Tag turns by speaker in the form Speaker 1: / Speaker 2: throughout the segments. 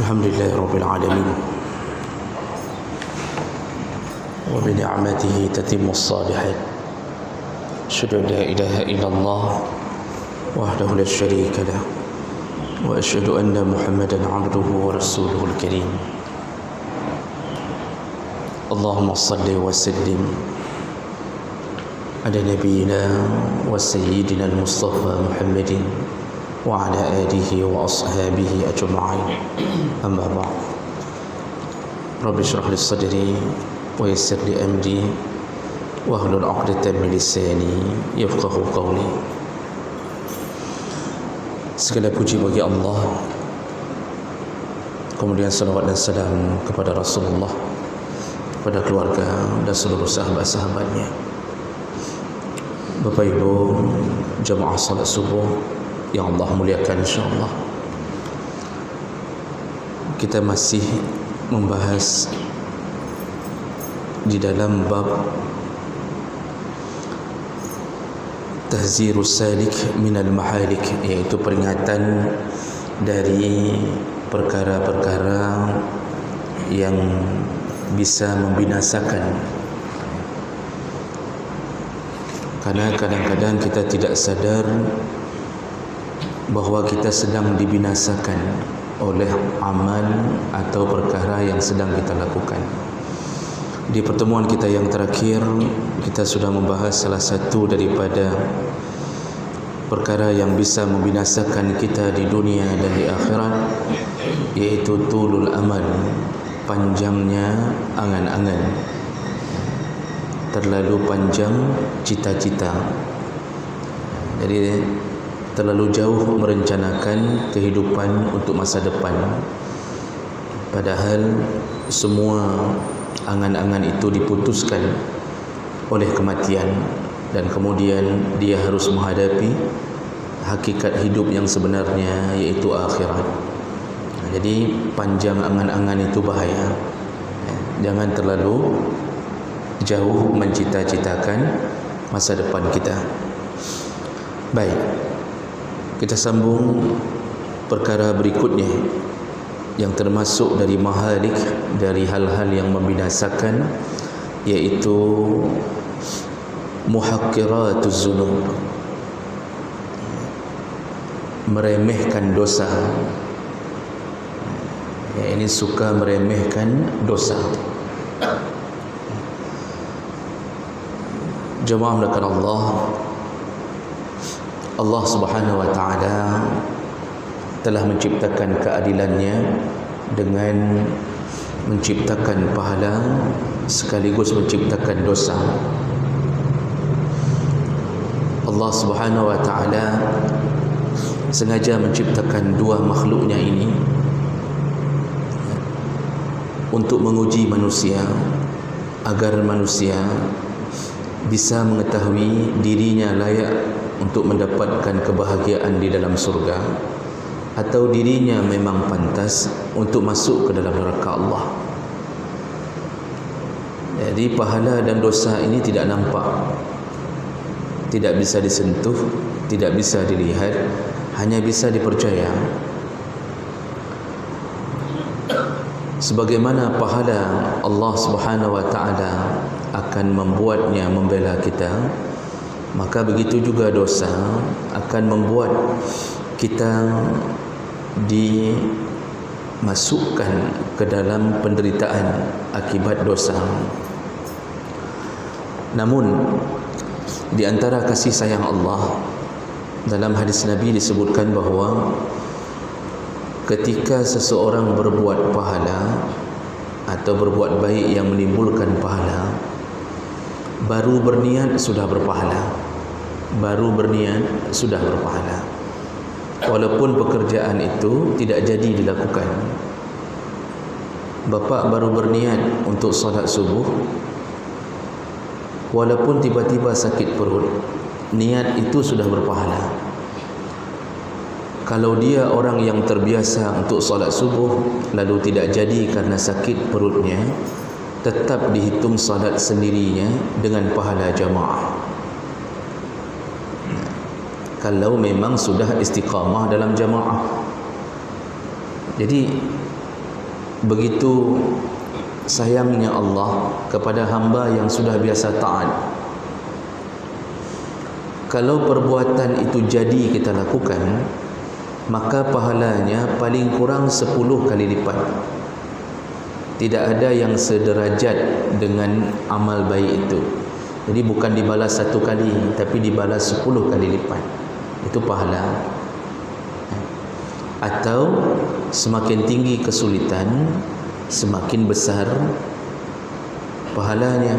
Speaker 1: Alhamdulillah Rabbil Alamin, wa bi ni'matihi tatimmu as-salihat. Asyhadu an la ilaha illallah wahdahu la syarika lah, wa asyhadu anna Muhammadan 'abduhu wa rasuluhul karim. Allahumma salli wa sallim ala nabiyyina wa sayyidina al-Mustafa Muhammadin wa ala alihi wa ashabihi ajma'in. Amma ba'd. Rabbi shrah li sadri wa yassir li amri wahlul 'uqdatam min lisani yafqahu qawli. Segala puji bagi Allah, kemudian salawat dan salam kepada Rasulullah, kepada keluarga dan seluruh sahabat-sahabatnya. Bapak Ibu jemaah salat subuh yang Allah muliakan, insyaAllah kita masih membahas di dalam bab tahzirus salik minal mahalik, iaitu peringatan dari perkara-perkara yang bisa membinasakan. Karena kadang-kadang kita tidak sadar bahawa kita sedang dibinasakan oleh amal atau perkara yang sedang kita lakukan. Di pertemuan kita yang terakhir, kita sudah membahas salah satu daripada perkara yang bisa membinasakan kita di dunia dan di akhirat, yaitu tulul amal, panjangnya angan-angan, terlalu panjang cita-cita. Jadi terlalu jauh merencanakan kehidupan untuk masa depan, padahal semua angan-angan itu diputuskan oleh kematian, dan kemudian dia harus menghadapi hakikat hidup yang sebenarnya, yaitu akhirat. Jadi panjang angan-angan itu bahaya. Jangan terlalu jauh mencita-citakan masa depan kita. Baik, kita sambung perkara berikutnya yang termasuk dari mahalik, dari hal-hal yang membinasakan, yaitu muhaqqiratuz zunub, meremehkan dosa. Ya, ini suka meremehkan dosa. Jemaah mulakan Allah Subhanahu wa ta'ala telah menciptakan keadilannya dengan menciptakan pahala sekaligus menciptakan dosa. Allah Subhanahu wa ta'ala sengaja menciptakan dua makhluknya ini untuk menguji manusia, agar manusia bisa mengetahui dirinya layak untuk mendapatkan kebahagiaan di dalam surga, atau dirinya memang pantas untuk masuk ke dalam neraka Allah. Jadi pahala dan dosa ini tidak nampak, tidak bisa disentuh, tidak bisa dilihat, hanya bisa dipercaya. Sebagaimana pahala Allah Subhanahu wa ta'ala akan membuatnya membela kita, maka begitu juga dosa akan membuat kita dimasukkan ke dalam penderitaan akibat dosa. Namun di antara kasih sayang Allah, dalam hadis Nabi disebutkan bahawa ketika seseorang berbuat pahala atau berbuat baik yang menimbulkan pahala, baru berniat sudah berpahala, baru berniat sudah berpahala, walaupun pekerjaan itu tidak jadi dilakukan. Bapak baru berniat untuk solat subuh, walaupun tiba-tiba sakit perut, niat itu sudah berpahala. Kalau dia orang yang terbiasa untuk solat subuh lalu tidak jadi karena sakit perutnya, tetap dihitung salat sendirinya dengan pahala jamaah. Kalau memang sudah istiqamah dalam jamaah. Jadi begitu sayangnya Allah kepada hamba yang sudah biasa taat. Kalau perbuatan itu jadi kita lakukan, maka pahalanya paling kurang 10 kali lipat. Tidak ada yang sederajat dengan amal baik itu. Jadi bukan dibalas 1 kali, tapi dibalas 10 kali lipat. Itu pahala. Atau semakin tinggi kesulitan, semakin besar pahalanya.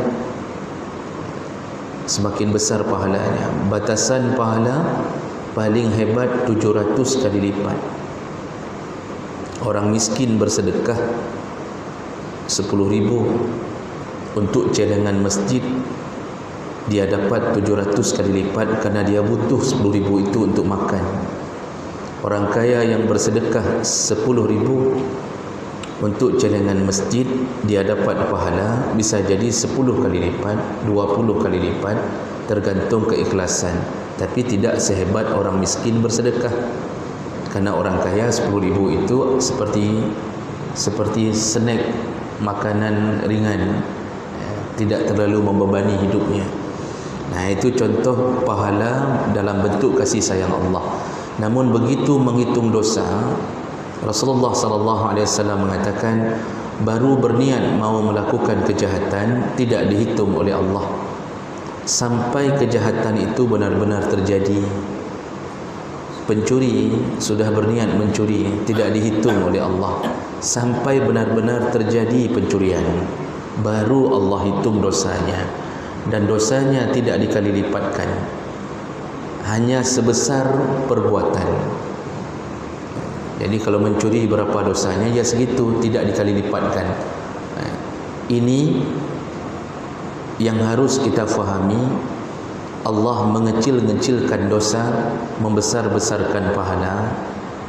Speaker 1: Semakin besar pahalanya. Batasan pahala paling hebat 700 kali lipat. Orang miskin bersedekah 10.000 untuk cadangan masjid, dia dapat 700 kali lipat kerana dia butuh 10.000 itu untuk makan. Orang kaya yang bersedekah 10.000 untuk cadangan masjid, dia dapat pahala bisa jadi 10 kali lipat, 20 kali lipat, tergantung keikhlasan. Tapi tidak sehebat orang miskin bersedekah. Karena orang kaya 10.000 itu seperti snack, makanan ringan, tidak terlalu membebani hidupnya. Nah, itu contoh pahala dalam bentuk kasih sayang Allah. Namun begitu menghitung dosa, Rasulullah SAW mengatakan, baru berniat mau melakukan kejahatan tidak dihitung oleh Allah sampai kejahatan itu benar-benar terjadi. Pencuri sudah berniat mencuri, tidak dihitung oleh Allah sampai benar-benar terjadi pencurian, baru Allah hitung dosanya. Dan dosanya tidak dikali lipatkan, hanya sebesar perbuatan. Jadi kalau mencuri berapa dosanya, ya segitu, tidak dikali lipatkan. Ini yang harus kita fahami. Allah mengecil-ngecilkan dosa, membesar-besarkan pahala.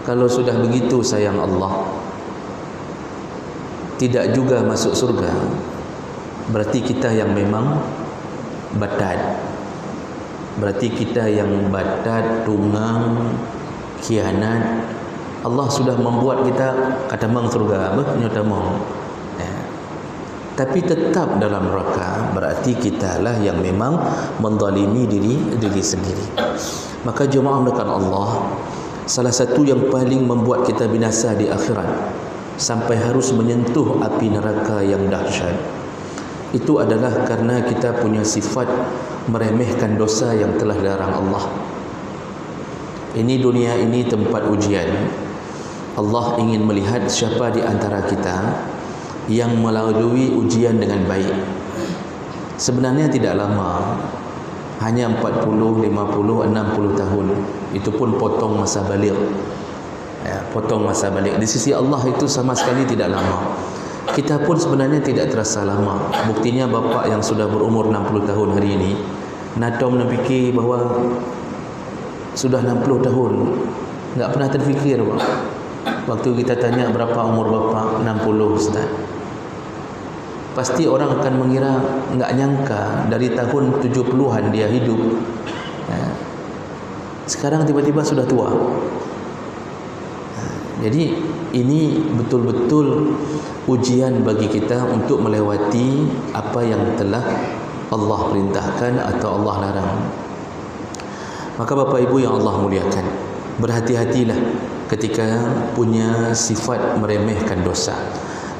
Speaker 1: Kalau sudah begitu sayang Allah, tidak juga masuk surga, berarti kita yang memang batat. Berarti kita yang batat, tunggang, khianat. Allah sudah membuat kita kata mang surga apa nyata mau. Tapi tetap dalam neraka, berarti kitalah yang memang menzalimi diri sendiri. Maka jemaah melakukan Allah, salah satu yang paling membuat kita binasa di akhirat sampai harus menyentuh api neraka yang dahsyat, itu adalah karena kita punya sifat meremehkan dosa yang telah dilarang Allah. Ini dunia ini tempat ujian. Allah ingin melihat siapa di antara kita yang melalui ujian dengan baik. Sebenarnya tidak lama, hanya 40, 50, 60 tahun. Itu pun potong masa balik. Potong masa balik. Di sisi Allah itu sama sekali tidak lama. Kita pun sebenarnya tidak terasa lama. Buktinya bapa yang sudah berumur 60 tahun hari ini, Natom nak fikir bahawa sudah 60 tahun, enggak pernah terfikir, Pak. Waktu kita tanya berapa umur bapa, 60 Ustaz. Pasti orang akan mengira, enggak nyangka dari tahun 70-an dia hidup. Sekarang tiba-tiba sudah tua. Jadi ini betul-betul ujian bagi kita untuk melewati apa yang telah Allah perintahkan atau Allah larang. Maka Bapak Ibu yang Allah muliakan, berhati-hatilah ketika punya sifat meremehkan dosa.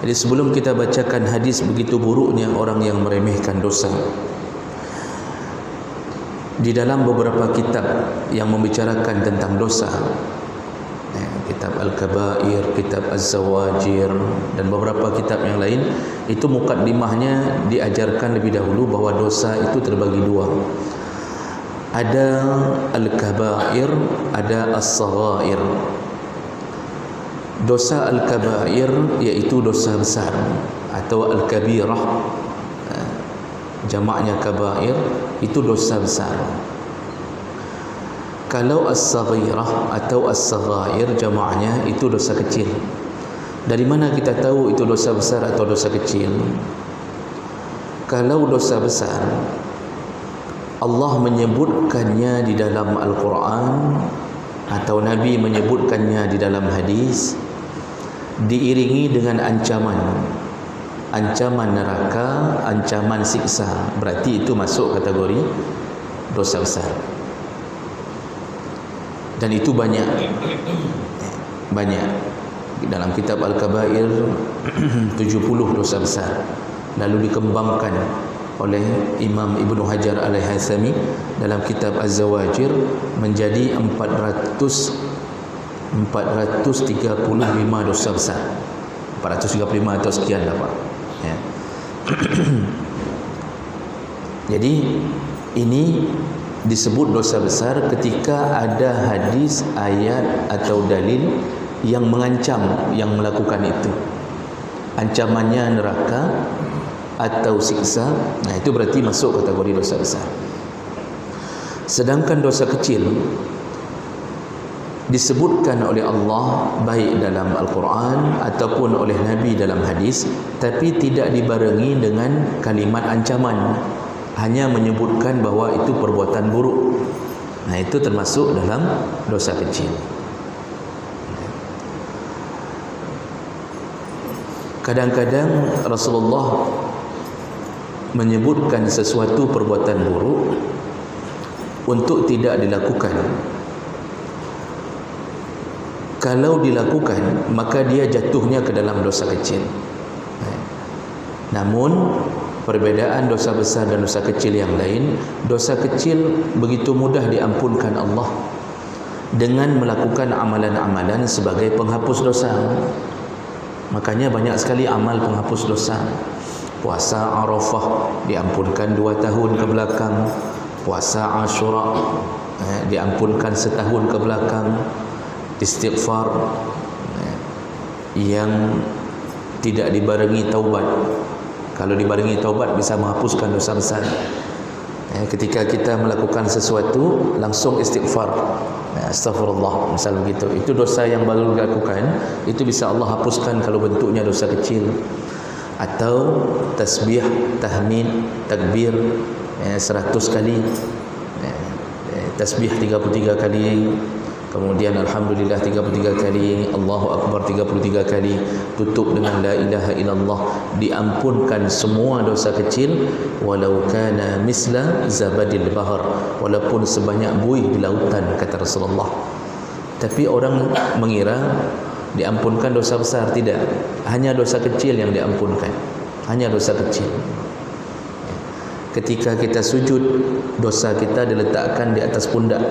Speaker 1: Jadi sebelum kita bacakan hadis begitu buruknya orang yang meremehkan dosa, di dalam beberapa kitab yang membicarakan tentang dosa, kitab Al-Kabair, kitab Az-Zawajir, dan beberapa kitab yang lain, itu mukaddimahnya diajarkan lebih dahulu bahawa dosa itu terbagi dua. Ada Al-Kabair, ada As-Saghair. Dosa Al-Kabair iaitu dosa besar atau Al-Kabirah, jamaknya Kabair, itu dosa besar. Kalau As-Saghirah atau As-Saghair jamaknya itu dosa kecil. Dari mana kita tahu itu dosa besar atau dosa kecil? Kalau dosa besar, Allah menyebutkannya di dalam Al-Quran atau Nabi menyebutkannya di dalam hadis, diiringi dengan ancaman neraka, ancaman siksa, berarti itu masuk kategori dosa besar. Dan itu banyak dalam kitab Al-Kabair 70 dosa besar, lalu dikembangkan oleh Imam Ibnu Hajar Al-Haythami dalam kitab Az-Zawajir menjadi 435 dosa besar. 435 atau sekian lah Pak ya. Jadi ini disebut dosa besar ketika ada hadis, ayat atau dalil yang mengancam yang melakukan itu, ancamannya neraka atau siksa. Nah itu berarti masuk kategori dosa besar. Sedangkan dosa kecil disebutkan oleh Allah baik dalam Al-Quran ataupun oleh Nabi dalam hadis, tapi tidak dibarengi dengan kalimat ancaman, hanya menyebutkan bahawa itu perbuatan buruk. Nah itu termasuk dalam dosa kecil. Kadang-kadang Rasulullah menyebutkan sesuatu perbuatan buruk untuk tidak dilakukan. Kalau dilakukan, maka dia jatuhnya ke dalam dosa kecil. Namun perbezaan dosa besar dan dosa kecil yang lain, dosa kecil begitu mudah diampunkan Allah dengan melakukan amalan-amalan sebagai penghapus dosa. Makanya banyak sekali amal penghapus dosa. Puasa Arafah diampunkan 2 tahun ke belakang, puasa Ashura diampunkan setahun ke belakang, istighfar yang tidak dibarengi taubat. Kalau dibarengi taubat bisa menghapuskan dosa besar. Ketika kita melakukan sesuatu langsung istighfar, astagfirullah misal begitu, itu dosa yang baru dilakukan, itu bisa Allah hapuskan kalau bentuknya dosa kecil. Atau tasbih, tahmid, takbir 100 kali, tasbih 33 kali, kemudian alhamdulillah 33 kali, Allahu akbar 33 kali, tutup dengan la ilaha illallah, diampunkan semua dosa kecil, walau kana misla zabadil bahr, walaupun sebanyak buih di lautan, kata Rasulullah. Tapi orang mengira diampunkan dosa besar. Tidak, hanya dosa kecil yang diampunkan, hanya dosa kecil. Ketika kita sujud, dosa kita diletakkan di atas pundak.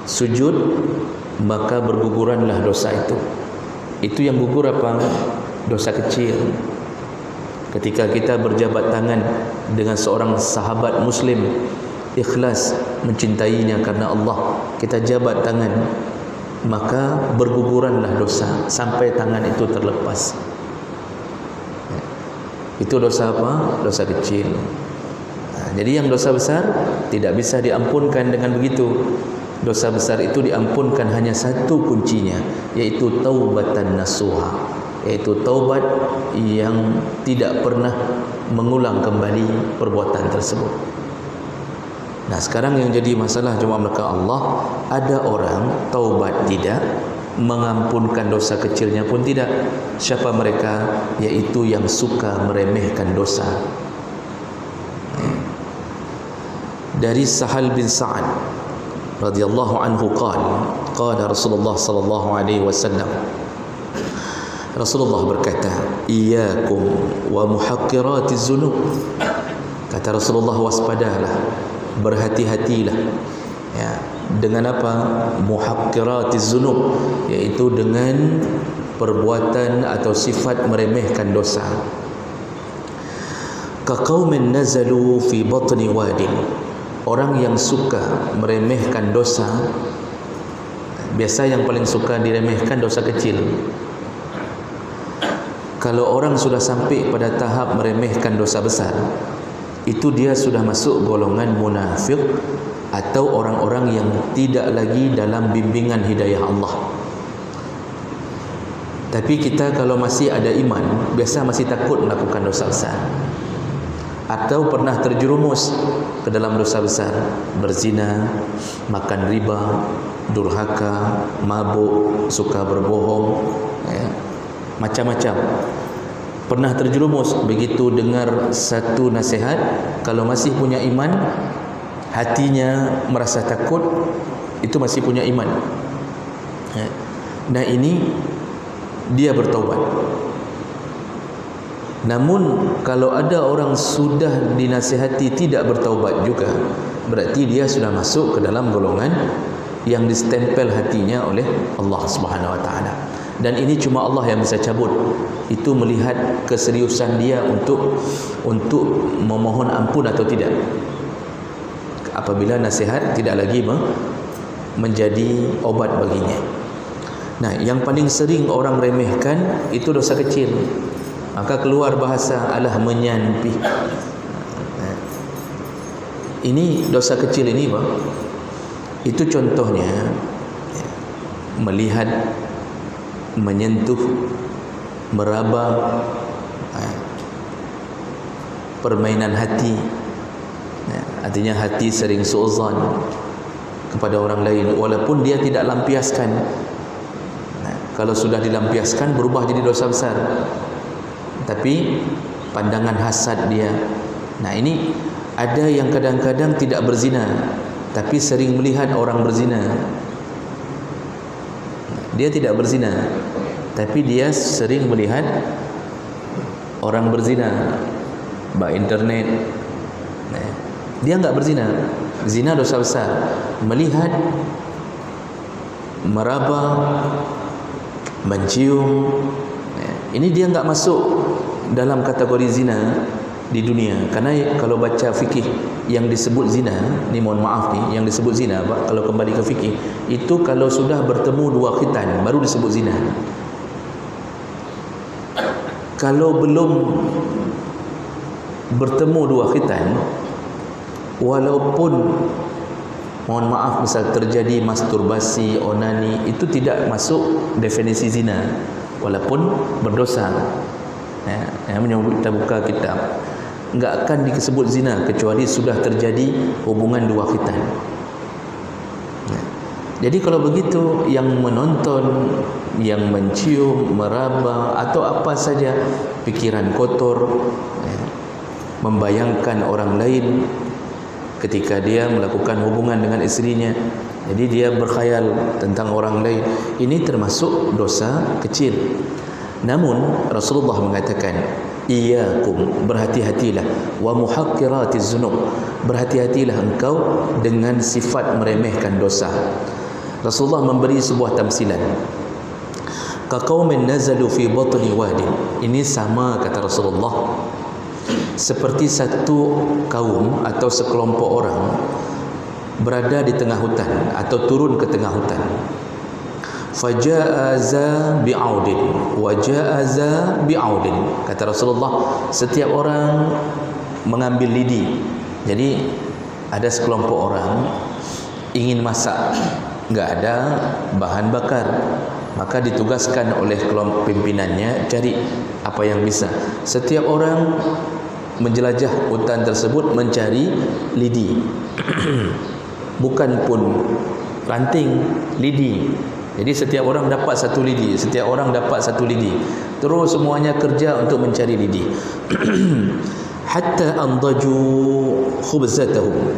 Speaker 1: Sujud, maka berguguranlah dosa itu. Itu yang gugur apa? Dosa kecil. Ketika kita berjabat tangan dengan seorang sahabat muslim, ikhlas mencintainya karena Allah, kita jabat tangan, maka berguguranlah dosa sampai tangan itu terlepas. Itu dosa apa? Dosa kecil. Jadi yang dosa besar tidak bisa diampunkan dengan begitu. Dosa besar itu diampunkan hanya satu kuncinya, yaitu taubatan nasuha, yaitu taubat yang tidak pernah mengulang kembali perbuatan tersebut. Nah sekarang yang jadi masalah jemaah maka Allah, ada orang taubat tidak, mengampunkan dosa kecilnya pun tidak. Siapa mereka? Yaitu yang suka meremehkan dosa. Dari Sahal bin Sa'ad radhiyallahu anhu qala Rasulullah sallallahu alaihi wasallam, Rasulullah berkata, iyyakum wa muhaqqiratiz dzunub. Kata Rasulullah, waspadalah, berhati-hatilah ya, dengan apa? Muhaqqiratiz dzunub, yaitu dengan perbuatan atau sifat meremehkan dosa. Ka qaumin nazalu fi batni wadin, orang yang suka meremehkan dosa, biasa yang paling suka diremehkan dosa kecil. Kalau orang sudah sampai pada tahap meremehkan dosa besar, itu dia sudah masuk golongan munafik atau orang-orang yang tidak lagi dalam bimbingan hidayah Allah. Tapi kita kalau masih ada iman, biasa masih takut melakukan dosa besar, atau pernah terjerumus ke dalam dosa besar, berzina, makan riba, durhaka, mabuk, suka berbohong, ya, macam-macam. Pernah terjerumus begitu dengar satu nasihat, kalau masih punya iman, hatinya merasa takut, itu masih punya iman. Ya. Nah ini dia bertaubat. Namun kalau ada orang sudah dinasihati tidak bertaubat juga, berarti dia sudah masuk ke dalam golongan yang distempel hatinya oleh Allah Subhanahu wa taala. Dan ini cuma Allah yang bisa cabut. Itu melihat keseriusan dia untuk memohon ampun atau tidak. Apabila nasihat tidak lagi menjadi obat baginya. Nah, yang paling sering orang remehkan itu dosa kecil. Maka keluar bahasa alah menyampi. Ini dosa kecil ini, Pak. Itu contohnya melihat, menyentuh, meraba, permainan hati. Artinya hati sering suuzan kepada orang lain walaupun dia tidak lampiaskan. Kalau sudah dilampiaskan berubah jadi dosa besar. Tapi pandangan hasad dia. Nah ini ada yang kadang-kadang tidak berzina tapi sering melihat orang berzina. Dia tidak berzina tapi dia sering melihat orang berzina. Internet. Dia enggak berzina. Zina dosa besar. Melihat, meraba, mencium, ini dia enggak masuk dalam kategori zina di dunia. Karena kalau baca fikih yang disebut zina, ni mohon maaf ni, yang disebut zina kalau kembali ke fikih, itu kalau sudah bertemu dua khitan baru disebut zina. Kalau belum bertemu dua khitan, walaupun mohon maaf misal terjadi masturbasi, onani, itu tidak masuk definisi zina walaupun berdosa. Kita buka kitab, enggak akan disebut zina kecuali sudah terjadi hubungan dua khitan. Jadi kalau begitu, yang menonton, yang mencium, meraba atau apa saja pikiran kotor, membayangkan orang lain ketika dia melakukan hubungan dengan istrinya, jadi dia berkhayal tentang orang lain, ini termasuk dosa kecil. Namun Rasulullah mengatakan, iyyakum, berhati-hatilah, wa muhaqqiratiz dzunub, berhati-hatilah engkau dengan sifat meremehkan dosa. Rasulullah memberi sebuah tamsilan, kaqaumin nazalu fi batni wadin. Ini sama kata Rasulullah seperti satu kaum atau sekelompok orang berada di tengah hutan atau turun ke tengah hutan. Faja'aza bi'audin waja'aza bi'audin, kata Rasulullah, setiap orang mengambil lidi. Jadi ada sekelompok orang ingin masak, enggak ada bahan bakar, maka ditugaskan oleh kelompok pimpinannya cari apa yang bisa. Setiap orang menjelajah hutan tersebut mencari lidi. Bukan pun ranting, lidi. Jadi setiap orang dapat satu lidi, setiap orang dapat satu lidi. Terus semuanya kerja untuk mencari lidi. Hatta andaju khubzatahum,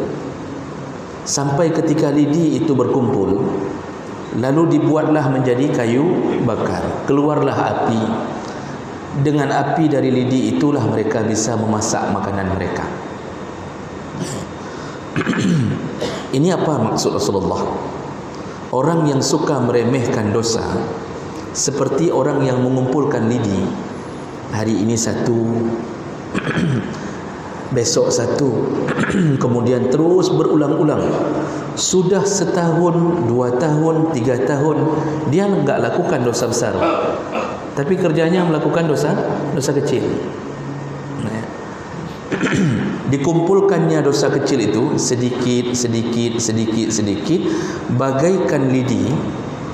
Speaker 1: sampai ketika lidi itu berkumpul, lalu dibuatlah menjadi kayu bakar. Keluarlah api. Dengan api dari lidi itulah mereka bisa memasak makanan mereka. Ini apa maksud Rasulullah? Orang yang suka meremehkan dosa seperti orang yang mengumpulkan lidi. Hari ini satu, besok satu, kemudian terus berulang-ulang. Sudah setahun, 2 tahun, 3 tahun, dia enggak lakukan dosa besar, tapi kerjanya melakukan dosa kecil. Dikumpulkannya dosa kecil itu sedikit bagaikan lidi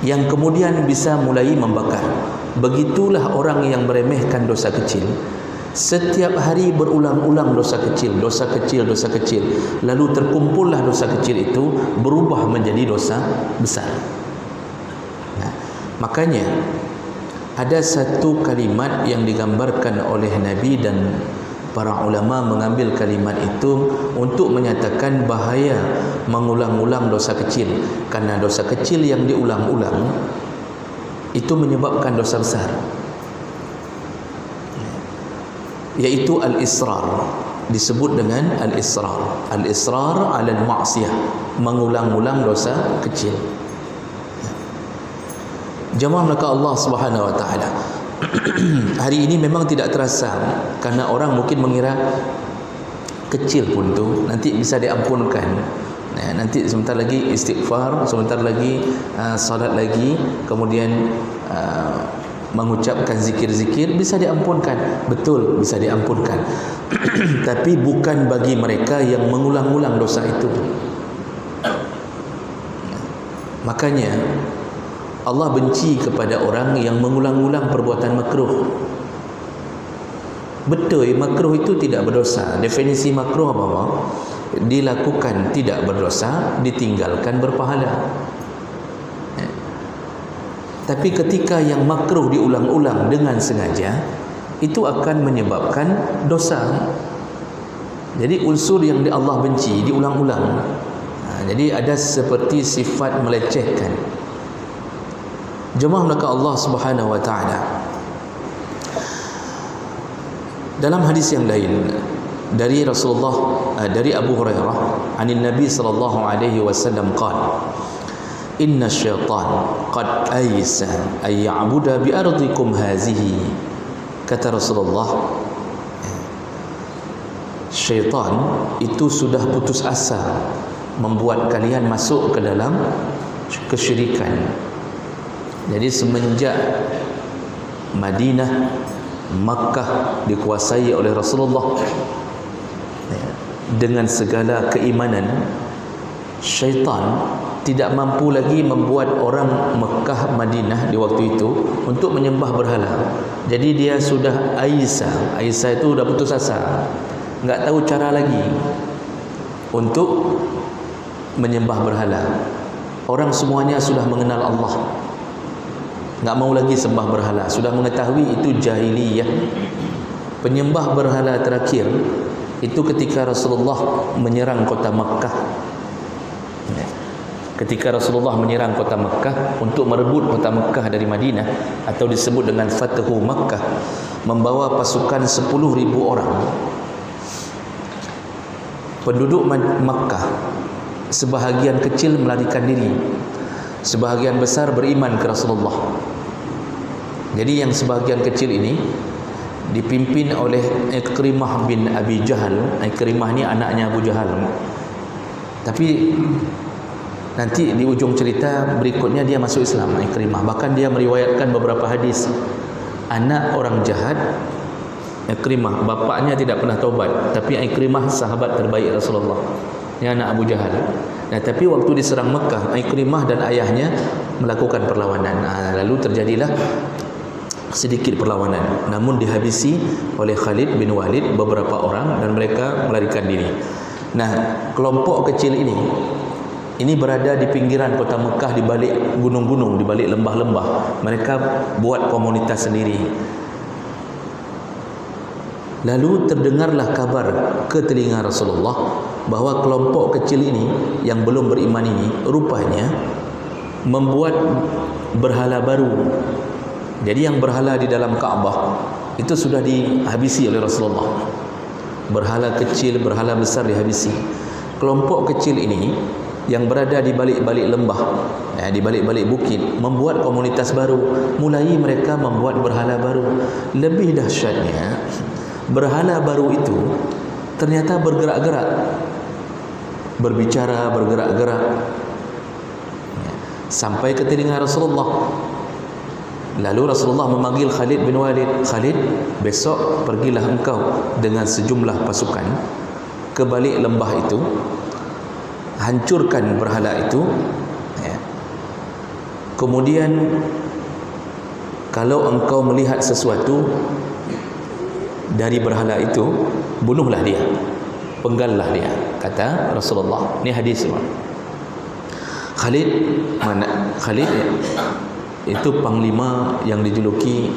Speaker 1: yang kemudian bisa mulai membakar. Begitulah orang yang meremehkan dosa kecil. Setiap hari berulang-ulang dosa kecil, dosa kecil, dosa kecil. Lalu terkumpullah dosa kecil itu berubah menjadi dosa besar. Nah, makanya ada satu kalimat yang digambarkan oleh Nabi dan para ulama mengambil kalimat itu untuk menyatakan bahaya mengulang-ulang dosa kecil. Karena dosa kecil yang diulang-ulang itu menyebabkan dosa besar, yaitu al-israr. Disebut dengan al-israr. Al-israr ala al-ma'siyah, mengulang-ulang dosa kecil. Jemaah maka Allah Subhanahu wa taala, hari ini memang tidak terasa karena orang mungkin mengira kecil pun tu nanti bisa diampunkan. Nanti sebentar lagi istighfar, sebentar lagi salat lagi, kemudian mengucapkan zikir-zikir, bisa diampunkan. Betul, bisa diampunkan. Tapi bukan bagi mereka yang mengulang-ulang dosa itu. Makanya Allah benci kepada orang yang mengulang-ulang perbuatan makruh. Betul, makruh itu tidak berdosa. Definisi makruh apa? Dilakukan tidak berdosa, ditinggalkan berpahala. Tapi ketika yang makruh diulang-ulang dengan sengaja, itu akan menyebabkan dosa. Jadi unsur yang Allah benci diulang-ulang. Jadi ada seperti sifat melecehkan. Jemaah maka Allah Subhanahu wa taala, dalam hadis yang lain dari Rasulullah, dari Abu Hurairah, anin Nabi sallallahu alaihi wasallam qala, inna syaitan qad aisa ay ya'buda bi ardikum hazihi. Kata Rasulullah, syaitan itu sudah putus asa membuat kalian masuk ke dalam kesyirikan. Jadi semenjak Madinah, Makkah dikuasai oleh Rasulullah dengan segala keimanan, syaitan tidak mampu lagi membuat orang Mekah, Madinah di waktu itu untuk menyembah berhala. Jadi dia sudah aisa. Aisa itu sudah putus asa, enggak tahu cara lagi untuk menyembah berhala. Orang semuanya sudah mengenal Allah, enggak mau lagi sembah berhala, sudah mengetahui itu jahiliyah. Penyembah berhala terakhir itu ketika Rasulullah menyerang kota Makkah. Ketika Rasulullah menyerang kota Makkah untuk merebut kota Makkah dari Madinah, atau disebut dengan Fathu Makkah, membawa pasukan 10.000 orang. Penduduk Makkah sebahagian kecil melarikan diri, sebahagian besar beriman ke Rasulullah. Jadi yang sebahagian kecil ini dipimpin oleh Ikrimah bin Abi Jahal. Ikrimah ni anaknya Abu Jahal. Tapi nanti di ujung cerita berikutnya dia masuk Islam, Ikrimah. Bahkan dia meriwayatkan beberapa hadis. Anak orang jahat Ikrimah, bapaknya tidak pernah taubat, tapi Ikrimah sahabat terbaik Rasulullah. Ini anak Abu Jahal. Nah, tapi waktu diserang Mekah, Ikrimah dan ayahnya melakukan perlawanan. Lalu terjadilah sedikit perlawanan, namun dihabisi oleh Khalid bin Walid beberapa orang dan mereka melarikan diri. Nah, kelompok kecil ini berada di pinggiran kota Mekah, di balik gunung-gunung, di balik lembah-lembah. Mereka buat komunitas sendiri. Lalu terdengarlah kabar ke telinga Rasulullah bahwa kelompok kecil ini yang belum beriman ini rupanya membuat berhala baru. Jadi yang berhala di dalam Kaabah itu sudah dihabisi oleh Rasulullah. Berhala kecil, berhala besar dihabisi. Kelompok kecil ini yang berada di balik-balik lembah, di balik-balik bukit, membuat komunitas baru. Mulai mereka membuat berhala baru. Lebih dahsyatnya, berhala baru itu ternyata bergerak-gerak, berbicara, bergerak-gerak, sampai ke telinga Rasulullah. Lalu Rasulullah memanggil Khalid bin Walid. Khalid, besok pergilah engkau dengan sejumlah pasukan ke balik lembah itu, hancurkan berhala itu, kemudian kalau engkau melihat sesuatu, dari berhala itu, bunuhlah dia, penggallah dia, kata Rasulullah. Ini hadis semua. Khalid itu panglima yang dijuluki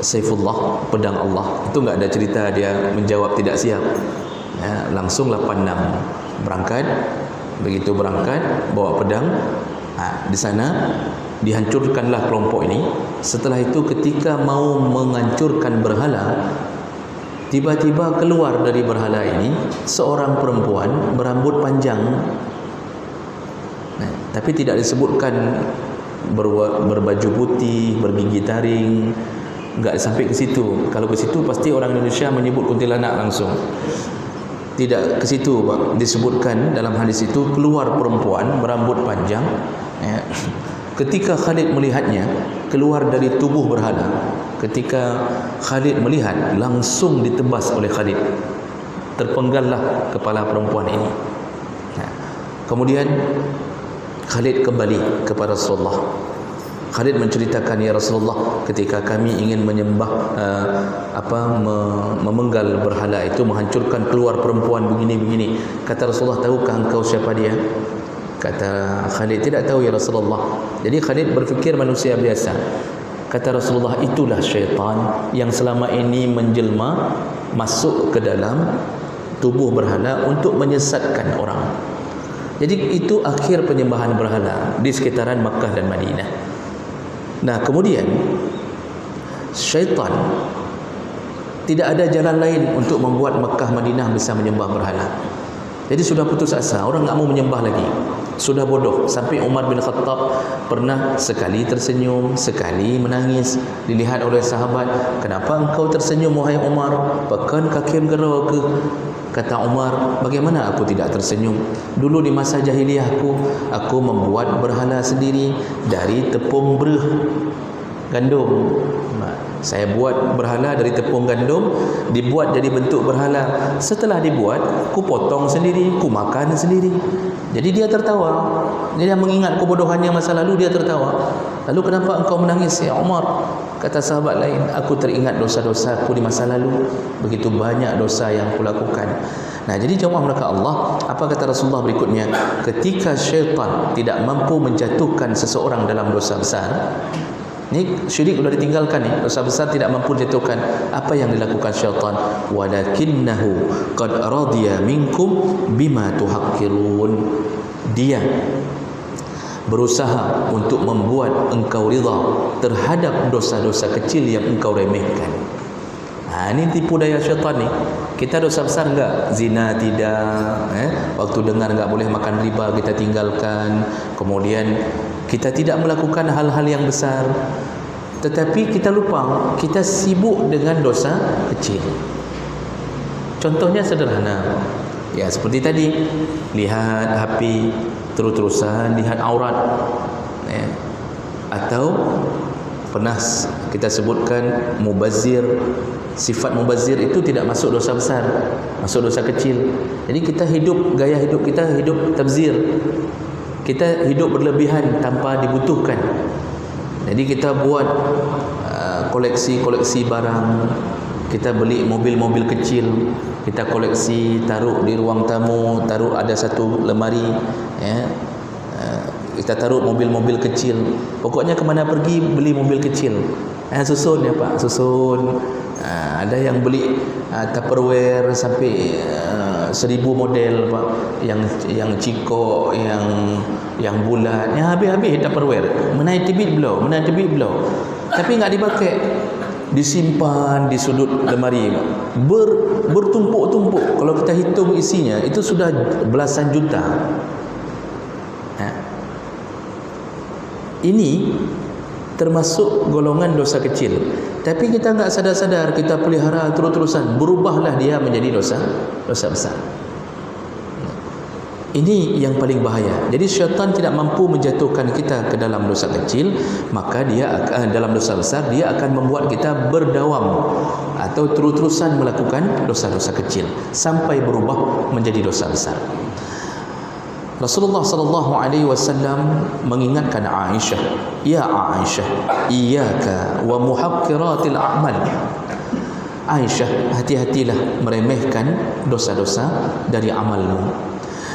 Speaker 1: Saifullah, pedang Allah. Itu enggak ada cerita dia menjawab tidak siap. Ya, langsung 86 berangkat. Begitu berangkat bawa pedang, di sana dihancurkanlah kelompok ini. Setelah itu ketika mau menghancurkan berhala, tiba-tiba keluar dari berhala ini seorang perempuan berambut panjang. Tapi tidak disebutkan berbaju putih, bergigi taring, enggak sampai ke situ. Kalau ke situ pasti orang Indonesia menyebut kuntilanak langsung. Tidak ke situ, Pak. Disebutkan dalam hadis itu keluar perempuan berambut panjang. Ya. Ketika Khalid melihatnya keluar dari tubuh berhala, ketika Khalid melihat, langsung ditebas oleh Khalid. Terpenggallah kepala perempuan ini. Ya. Kemudian Khalid kembali kepada Rasulullah. Khalid menceritakan, ya Rasulullah, ketika kami ingin menyembah memenggal berhala itu, menghancurkan, keluar perempuan begini-begini. Kata Rasulullah, tahukah engkau siapa dia? Kata Khalid, tidak tahu ya Rasulullah. Jadi Khalid berfikir manusia biasa. Kata Rasulullah, itulah syaitan yang selama ini menjelma masuk ke dalam tubuh berhala untuk menyesatkan orang. Jadi itu akhir penyembahan berhala di sekitaran Makkah dan Madinah. Nah, kemudian syaitan tidak ada jalan lain untuk membuat Makkah Madinah bisa menyembah berhala. Jadi sudah putus asa, orang tak mau menyembah lagi. Sudah bodoh. Sampai Umar bin Khattab pernah sekali tersenyum, sekali menangis. Dilihat oleh sahabat, kenapa engkau tersenyum wahai Umar? Pekan kaki gerau ke? Kata Umar, bagaimana aku tidak tersenyum? Dulu di masa jahiliahku, aku membuat berhala sendiri dari tepung bereh, gandum. Saya buat berhala dari tepung gandum, dibuat jadi bentuk berhala. Setelah dibuat, ku potong sendiri, ku makan sendiri. Jadi dia tertawa. Dia mengingat kebodohannya masa lalu, dia tertawa. Lalu kenapa engkau menangis ya Umar? Kata sahabat lain, aku teringat dosa-dosaku di masa lalu. Begitu banyak dosa yang kulakukan. Nah, jadi jemaah mereka Allah, apa kata Rasulullah berikutnya? Ketika syaitan tidak mampu menjatuhkan seseorang dalam dosa besar, ini syirik sudah ditinggalkan ni, dosa besar tidak mampu dijatuhkan. Apa yang dilakukan syaitan? Walakinnahu qad radiya minkum bima tuhaqqirun. Dia berusaha untuk membuat engkau ridha terhadap dosa-dosa kecil yang engkau remehkan. Ini tipu daya syaitan ni. Kita dosa besar enggak? Zina tidak, waktu dengar enggak boleh makan riba kita tinggalkan. Kemudian kita tidak melakukan hal-hal yang besar, tetapi kita lupa, kita sibuk dengan dosa kecil. Contohnya sederhana, ya seperti tadi, lihat HP terus-terusan, lihat aurat, ya. Atau pernah kita sebutkan mubazir. Sifat mubazir itu tidak masuk dosa besar, masuk dosa kecil. Jadi kita hidup, gaya hidup kita hidup tabzir. Kita hidup berlebihan tanpa dibutuhkan. Jadi kita buat koleksi-koleksi barang. Kita beli mobil-mobil kecil, kita koleksi, taruh di ruang tamu, taruh ada satu lemari, ya. Kita taruh mobil-mobil kecil. Pokoknya kemana pergi beli mobil kecil. Susun ya Pak, susun. Ada yang beli Tupperware sampai 1000 model Pak, yang ciko, yang bulat, yang habis-habis Tupperware. Menaik tibit belum, tapi enggak dipakai, disimpan di sudut lemari, bertumpuk-tumpuk. Kalau kita hitung isinya itu sudah belasan juta. Ini termasuk golongan dosa kecil, tapi kita enggak sadar-sadar, kita pelihara terus-terusan, berubahlah dia menjadi dosa besar. Ini yang paling bahaya. Jadi syaitan tidak mampu menjatuhkan kita ke dalam dosa kecil, maka dia akan dalam dosa besar, dia akan membuat kita berdawam atau terus-terusan melakukan dosa-dosa kecil sampai berubah menjadi dosa besar. Rasulullah sallallahu alaihi wasallam mengingatkan Aisyah, "Ya Aisyah, iyyaka wa muhaqqiratil a'mal." Aisyah, hati-hatilah meremehkan dosa-dosa dari amalmu.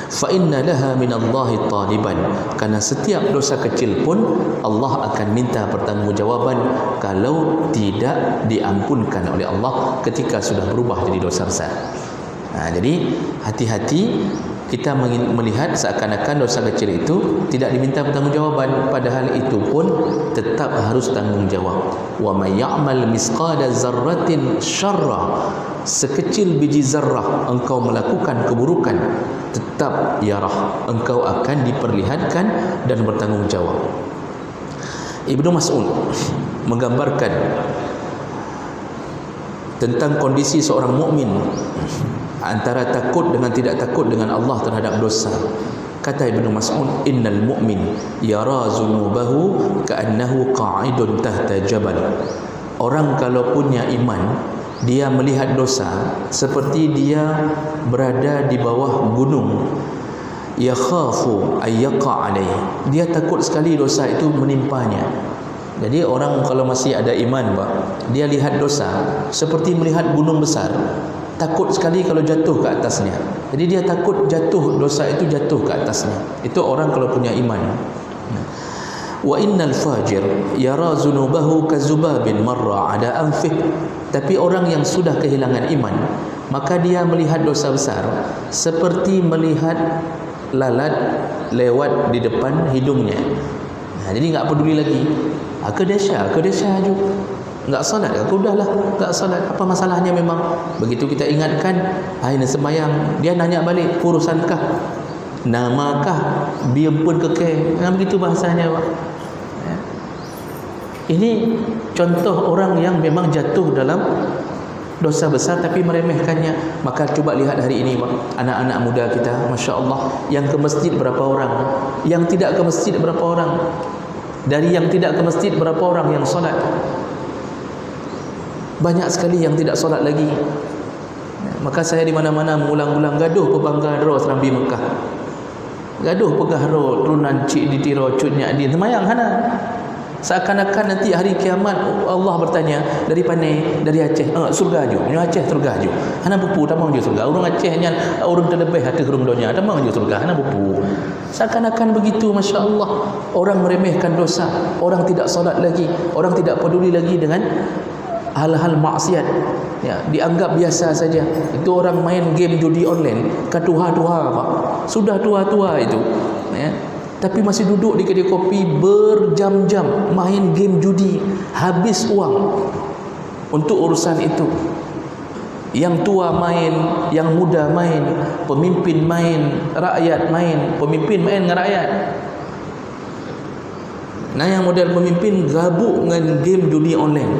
Speaker 1: Fa inna laha minallahi taliban, karena setiap dosa kecil pun Allah akan minta pertanggungjawaban kalau tidak diampunkan oleh Allah ketika sudah berubah jadi dosa besar. Jadi hati-hati kita melihat seakan-akan dosa kecil itu tidak diminta pertanggungjawaban, padahal itu pun tetap harus tanggungjawab. Wa may ya'mal misqala zarratin syarra, sekecil biji zarrah engkau melakukan keburukan, tetap yarah, engkau akan diperlihatkan dan bertanggungjawab. Ibnu Mas'ud menggambarkan tentang kondisi seorang mukmin antara takut dengan tidak takut dengan Allah terhadap dosa. Kata Ibnu Mas'ud, innal mu'min yara zunubahu ka'annahu qa'idun tahta jabal. Orang kalau punya iman, dia melihat dosa seperti dia berada di bawah gunung. Yakhafu ayyaqa alaih, dia takut sekali dosa itu menimpanya. Jadi orang kalau masih ada iman, dia lihat dosa seperti melihat gunung besar, takut sekali kalau jatuh ke atasnya. Jadi dia takut jatuh, dosa itu jatuh ke atasnya. Itu orang kalau punya iman. Wa innal fajir yara zunubahu kazubabin marra ala anfih. Tapi orang yang sudah kehilangan iman, maka dia melihat dosa besar seperti melihat lalat lewat di depan hidungnya. Jadi enggak peduli lagi. Ke desa juga. Enggak salat, aku udahlah, enggak salat. Apa masalahnya memang? Begitu kita ingatkan, nak sembahyang, dia nanya balik, urusankah? Namakah? Biar pun kekeh. Begitu bahasanya, Pak. Ini contoh orang yang memang jatuh dalam dosa besar tapi meremehkannya. Maka coba lihat hari ini, Pak, anak-anak muda kita, Masya Allah, yang ke masjid berapa orang, yang tidak ke masjid berapa orang. Dari yang tidak ke masjid berapa orang yang solat? Banyak sekali yang tidak solat lagi. Maka saya di mana-mana mengulang-ulang, gaduh pebangga ro Serambi Mekah, gaduh pegah ro turunan cik di tiro cutnya di semayang hana. Seakan-akan nanti hari kiamat Allah bertanya, dari Panai, dari Aceh, surga aju, ini Aceh surga aju. Hana bupu tamang je surga. Orang Acehnya orang terlebih hati gerung dunia, tamang je surga, hana bupu. Seakan-akan begitu, Masya Allah. Orang meremehkan dosa, orang tidak solat lagi, orang tidak peduli lagi dengan hal-hal maksiat, ya, dianggap biasa saja. Itu orang main game judi online, tua-tua, Pak. Sudah tua-tua itu, ya. Tapi masih duduk di kedai kopi berjam-jam main game judi, habis uang untuk urusan itu. Yang tua main, yang muda main, pemimpin main, rakyat main, pemimpin main dengan rakyat. Nah, yang model pemimpin gabung dengan game judi online.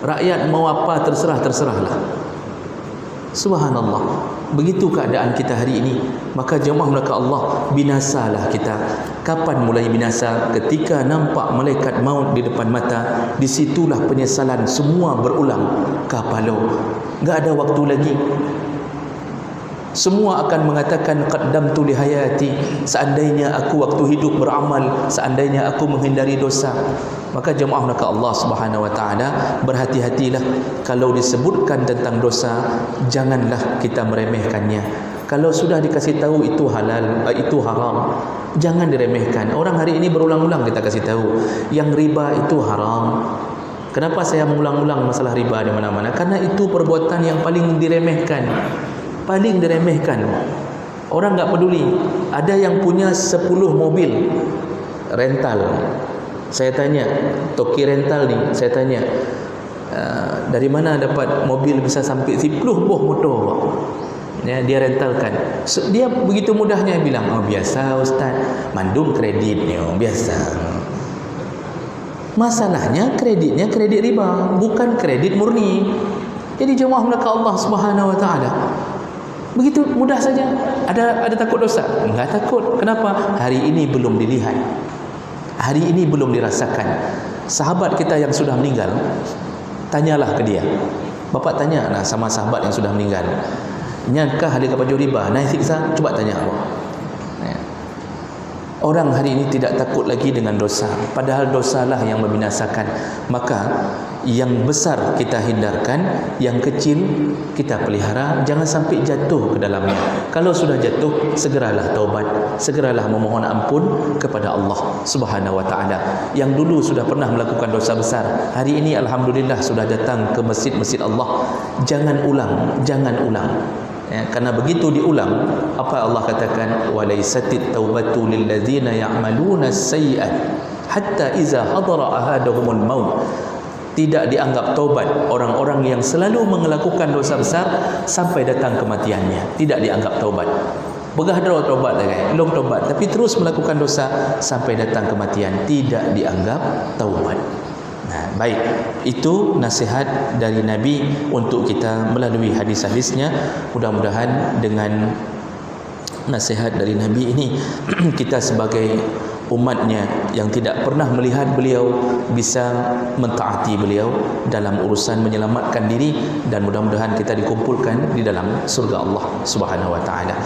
Speaker 1: Rakyat mau apa terserahlah. Subhanallah. Begitu keadaan kita hari ini. Maka jemaah maka Allah, binasalah kita. Kapan mulai binasa? Ketika nampak malaikat maut di depan mata. Disitulah penyesalan semua berulang kapalau. Enggak ada waktu lagi. Semua akan mengatakan qaddamtu li hayati, seandainya aku waktu hidup beramal, seandainya aku menghindari dosa. Maka jemaah maka Allah Subhanahu wa taala, berhati-hatilah kalau disebutkan tentang dosa, janganlah kita meremehkannya. Kalau sudah dikasih tahu itu halal, itu haram, jangan diremehkan. Orang hari ini berulang-ulang kita kasih tahu yang riba itu haram. Kenapa saya mengulang-ulang masalah riba di mana-mana? Karena itu perbuatan yang paling diremehkan. Paling diremehkan. Orang enggak peduli. Ada yang punya 10 mobil rental. Saya tanya, toki rental ni, saya tanya, dari mana dapat mobil bisa sampai 10 buah motor? Ya, dia rentalkan. Dia begitu mudahnya bilang, biasa Ustaz, mandum kreditnya, biasa. Masalahnya kreditnya kredit riba, bukan kredit murni. Jadi jemaah belaka Allah Subhanahu wa taala, begitu mudah saja. Ada takut dosa? Enggak takut. Kenapa? Hari ini belum dilihat, hari ini belum dirasakan. Sahabat kita yang sudah meninggal, tanyalah ke dia. Bapak tanya sama sahabat yang sudah meninggal, nyakah hari baju riba naik siksa? Coba tanya Allah. Orang hari ini tidak takut lagi dengan dosa, padahal dosalah yang membinasakan. Maka Yang besar kita hindarkan, yang kecil kita pelihara, jangan sampai jatuh ke dalamnya. Kalau sudah jatuh, segeralah taubat, segeralah memohon ampun kepada Allah Subhanahu wa taala. Yang dulu sudah pernah melakukan dosa besar, hari ini alhamdulillah sudah datang ke masjid-masjid Allah, jangan ulang, jangan ulang. Ya, karena begitu diulang, apa Allah katakan, walaisatit taubatu lil ladzina ya'maluna as-sayyi'at hatta iza hadara ahaduhumul maut. Tidak dianggap taubat orang-orang yang selalu melakukan dosa besar sampai datang kematiannya. Tidak dianggap taubat. Begahdar taubat kan? Belum taubat, tapi terus melakukan dosa sampai datang kematian, tidak dianggap taubat. Nah, baik. Itu nasihat dari Nabi untuk kita melalui hadis-hadisnya. Mudah-mudahan dengan nasihat dari Nabi ini kita sebagai umatnya yang tidak pernah melihat beliau bisa mentaati beliau dalam urusan menyelamatkan diri, dan mudah-mudahan kita dikumpulkan di dalam surga Allah Subhanahu wa taala.